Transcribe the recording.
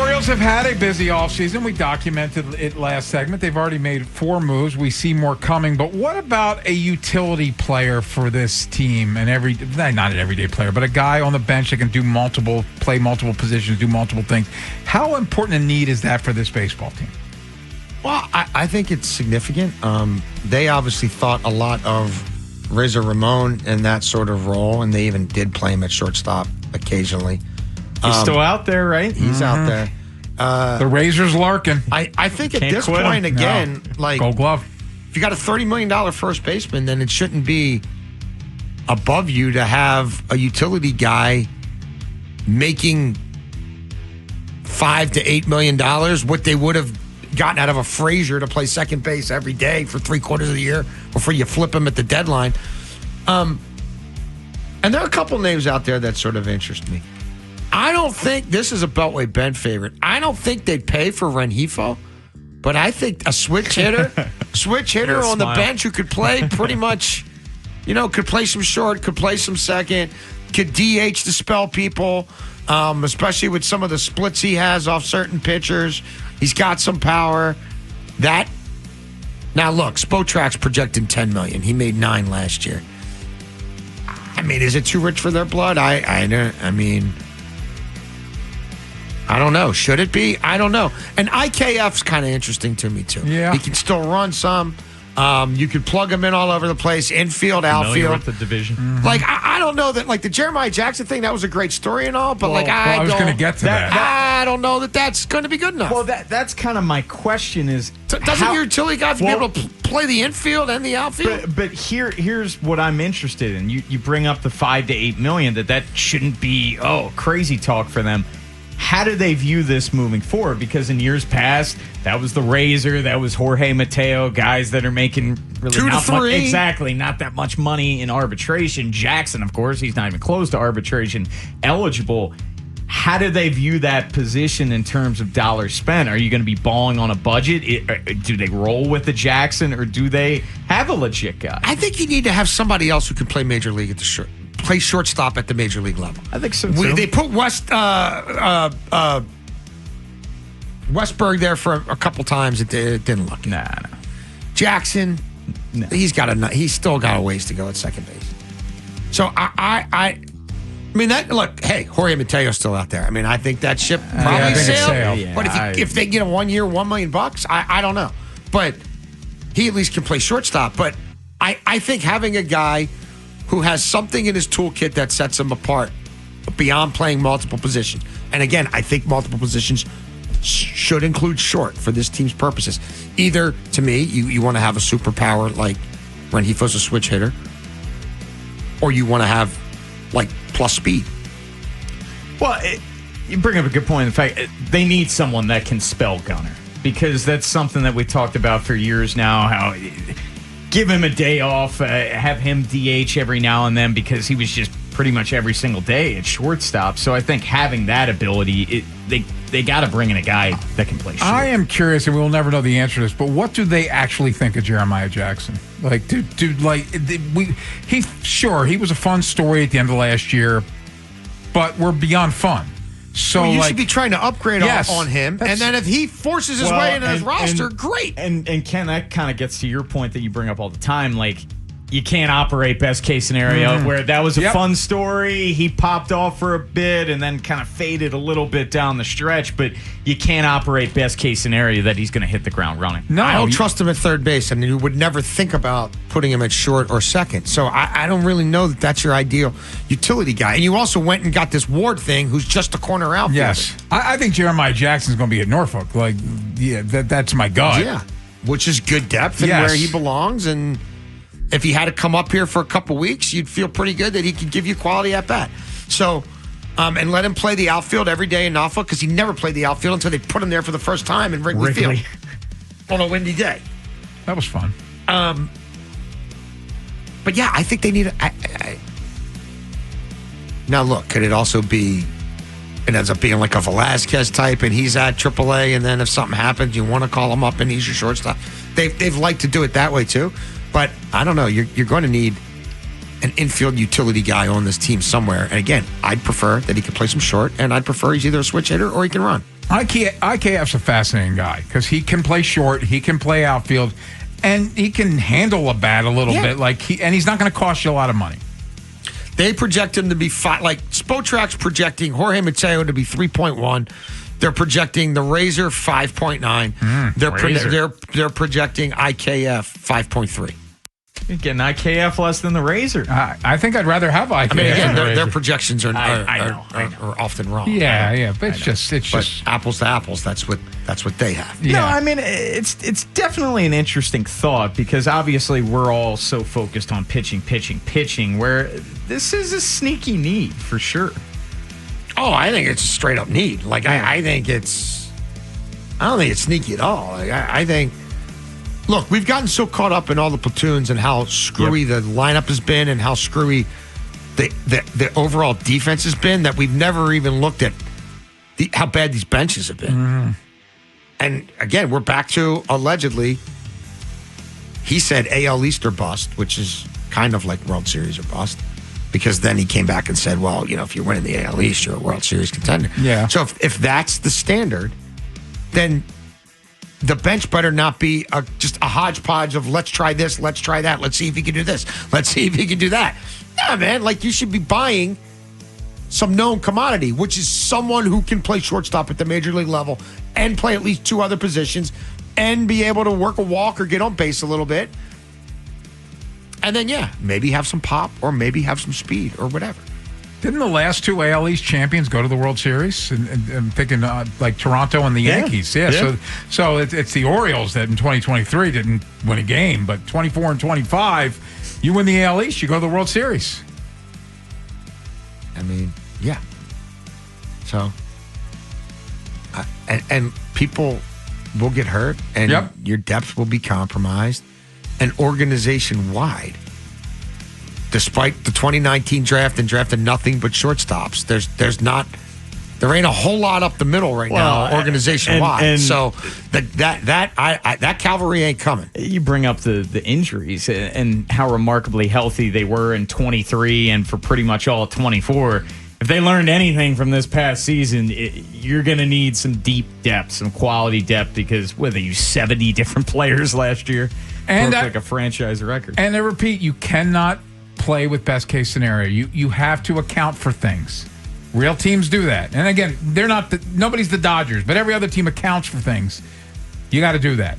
Orioles have had a busy offseason. We documented it last segment. They've already made 4 moves. We see more coming. But what about a utility player for this team? And not an everyday player, but a guy on the bench that can play multiple positions, do multiple things. How important a need is that for this baseball team? Well, I think it's significant. They obviously thought a lot of Rizzo Ramon in that sort of role, and they even did play him at shortstop occasionally. He's still out there, right? He's out there. The Razor's larking. I think at this point, again, like Gold Glove. If you got a $30 million first baseman, then it shouldn't be above you to have a utility guy making $5 to $8 million, what they would have gotten out of a Frazier to play second base every day for 3/4 of the year before you flip him at the deadline. And there are a couple names out there that sort of interest me. I don't think this is a Beltway Ben favorite. I don't think they'd pay for Rengifo, but I think a switch hitter on the bench who could play pretty much, could play some short, could play some second, could DH to spell people, especially with some of the splits he has off certain pitchers. He's got some power. Now look, Spotrac's projecting $10 million. He made $9 million last year. I mean, is it too rich for their blood? I don't know. Should it be? I don't know. And IKF's kind of interesting to me, too. Yeah. He can still run some. You could plug him in all over the place, infield, outfield. With the division. Mm-hmm. Like, I don't know that, like, the Jeremiah Jackson thing, that was a great story and all, but, I was going to get to that. I don't know that that's going to be good enough. Well, that's kind of my question is... Doesn't your utility guy be able to play the infield and the outfield? But here's what I'm interested in. You bring up the $5 to $8 million, that shouldn't be, crazy talk for them. How do they view this moving forward? Because in years past, that was the Razor, that was Jorge Mateo, guys that are making really 2 to 3. Exactly, not that much money in arbitration. Jackson, of course, he's not even close to arbitration eligible. How do they view that position in terms of dollars spent? Are you going to be balling on a budget? Do they roll with the Jackson, or do they have a legit guy? I think you need to have somebody else who can play major league at the play shortstop at the major league level. I think so too. They put Westberg there for a couple times. It didn't look. No. Jackson, no. He's still got a ways to go at second base. So I mean that. Look, hey, Jorge Mateo's still out there. I mean, I think that ship probably sailed. Yeah, but if they get a 1 year, $1 million, I don't know. But he at least can play shortstop. But I think having a guy who has something in his toolkit that sets him apart beyond playing multiple positions. And again, I think multiple positions should include short for this team's purposes. Either, to me, you want to have a superpower like Rengifo's a switch hitter, or you want to have, plus speed. Well, you bring up a good point. In fact, they need someone that can spell gunner, because that's something that we talked about for years now, how... Give him a day off, have him DH every now and then, because he was just pretty much every single day at shortstop. So I think having that ability, they got to bring in a guy that can play short. I am curious, and we will never know the answer to this, but what do they actually think of Jeremiah Jackson? He was a fun story at the end of last year, but we're beyond fun. So you should be trying to upgrade on him, and then if he forces his way into his roster, great. And Ken, that kind of gets to your point that you bring up all the time, you can't operate best case scenario where that was a fun story. He popped off for a bit and then kind of faded a little bit down the stretch, but you can't operate best case scenario that he's going to hit the ground running. No, I don't trust him at third base, and you would never think about putting him at short or second. So I don't really know that that's your ideal utility guy. And you also went and got this Ward thing, who's just a corner outfielder. Yes, I think Jeremiah Jackson's going to be at Norfolk. That's my gut. Yeah, which is good depth and where he belongs. And if he had to come up here for a couple weeks, you'd feel pretty good that he could give you quality at bat. So, and let him play the outfield every day in Norfolk, because he never played the outfield until they put him there for the first time in Wrigley Field on a windy day. That was fun. But yeah, I think they need Now look, could it also be it ends up being like a Velasquez type and he's at AAA, and then if something happens, you want to call him up and he's your shortstop? They've liked to do it that way too. But I don't know. You're going to need an infield utility guy on this team somewhere. And again, I'd prefer that he could play some short, and I'd prefer he's either a switch hitter or he can run. IKF's a fascinating guy because he can play short, he can play outfield, and he can handle a bat a little bit. And he's not going to cost you a lot of money. They project him to be Spotrac's projecting Jorge Mateo to be 3.1. They're projecting the Razor 5.9. They're projecting IKF 5.3. You're getting IKF less than the Razor. I think I'd rather have IKF. I mean, again, than the their Razor. projections are often wrong. Yeah, but it's just apples to apples. That's what they have. No, I mean it's definitely an interesting thought because obviously we're all so focused on pitching. Where this is a sneaky need for sure. Oh, I think it's a straight up need. I don't think it's sneaky at all. I think. Look, we've gotten so caught up in all the platoons and how screwy the lineup has been and how screwy the overall defense has been that we've never even looked at how bad these benches have been. Mm-hmm. And again, we're back to allegedly, he said AL East or bust, which is kind of like World Series or bust. Because then he came back and said, well, if you're winning the AL East, you're a World Series contender. Yeah. So if that's the standard, then the bench better not be just a hodgepodge of let's try this, let's try that, let's see if he can do this, let's see if he can do that. Nah, man, you should be buying some known commodity, which is someone who can play shortstop at the major league level and play at least two other positions and be able to work a walk or get on base a little bit. And then, maybe have some pop or maybe have some speed or whatever. Didn't the last two AL East champions go to the World Series? And I'm thinking Toronto and the Yankees. Yeah. So it's the Orioles that in 2023 didn't win a game, but 24 and 25, you win the AL East, you go to the World Series. I mean, yeah. So, and people will get hurt, and your depth will be compromised, and organization-wide. Despite the 2019 draft and drafted nothing but shortstops, there ain't a whole lot up the middle now, organization wide. So that cavalry ain't coming. You bring up the injuries and how remarkably healthy they were in 23 and for pretty much all of 24. If they learned anything from this past season, you're going to need some deep depth, some quality depth because they used 70 different players last year, and broke like a franchise record. And I repeat, you cannot play with best case scenario. You have to account for things. Real teams do that. And again, nobody's the Dodgers, but every other team accounts for things. You got to do that.